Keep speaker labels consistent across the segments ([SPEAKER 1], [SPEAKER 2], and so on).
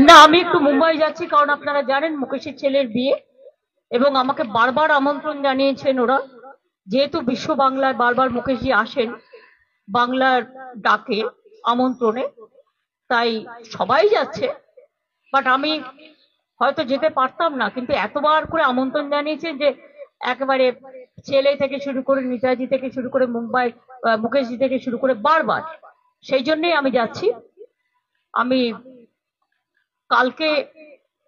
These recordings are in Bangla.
[SPEAKER 1] না, আমি একটু মুম্বাই যাচ্ছি, কারণ আপনারা জানেন মুকেশের ছেলের বিয়ে, এবং আমাকে বারবার আমন্ত্রণ জানিয়েছেন ওরা। যেহেতু বিশ্ব বাংলায় বারবার মুকেশজি আসেন বাংলার ডাকে, আমন্ত্রণে, তাই সবাই যাচ্ছে। বাট আমি হয়তো যেতে পারতাম না, কিন্তু এতবার করে আমন্ত্রণ জানিয়েছেন যে একেবারে ছেলে থেকে শুরু করে নেতাজি থেকে শুরু করে মুম্বাই মুকেশজি থেকে শুরু করে বারবার, সেই জন্যই আমি যাচ্ছি। আমি কালকে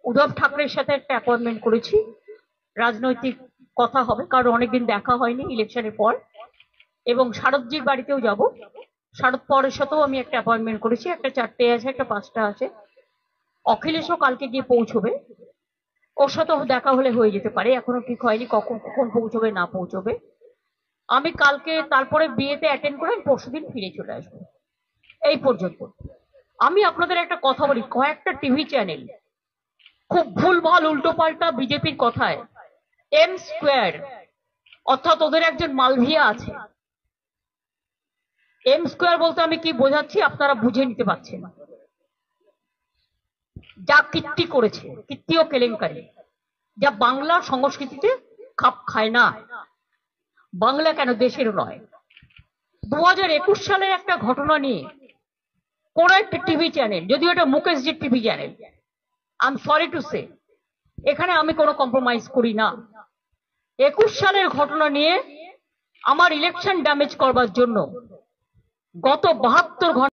[SPEAKER 1] উদ্ধব ঠাকরের সাথে একটা অ্যাপয়েন্টমেন্ট করেছি, রাজনৈতিক কথা হবে, কারণ অনেকদিন দেখা হয়নি ইলেকশনের পর। এবং শারদজির বাড়িতেও যাব, শারদ পরের সাথেও আমি একটা অ্যাপয়েন্টমেন্ট করেছি, একটা 4টে আছে, একটা 5টা আছে। অখিলেশও কালকে গিয়ে পৌঁছবে, ওর সাথেও দেখা হলে হয়ে যেতে পারে, এখনো ঠিক হয়নি কখন কখন পৌঁছবে না পৌঁছবে। আমি কালকে তারপরে বিয়েতে অ্যাটেন্ড করে পরশুদিন ফিরে চলে আসবো। এই পর্যন্ত। আমি আপনাদের একটা কথা বলি, কয়েকটা টিভি চ্যানেল খুব ভুলভাল উল্টোপাল্টা বিজেপির কথায় এম স্কোয়ার, অর্থাৎ ওদের একজন মালভিয়া আছে। এম স্কোয়ার বলতে আমি কি বোঝাচ্ছি আপনারা বুঝে নিতে পারছেন। যা কীর্তি করেছে, কীর্তি ও কেলেঙ্কারি, যা বাংলার সংস্কৃতিতে খাপ খায় না। বাংলা কেন, দেশেরও নয়। 2021 সালের একটা ঘটনা নিয়ে কোন একটা টিভি চ্যানেল, যদিও এটা মুকেশজির TV channel, I am sorry to say, এখানে আমি কোনো কম্প্রোমাইজ করি না। 21 সালের ঘটনা নিয়ে আমার ইলেকশন ড্যামেজ করবার জন্য গত 72 ঘন্টা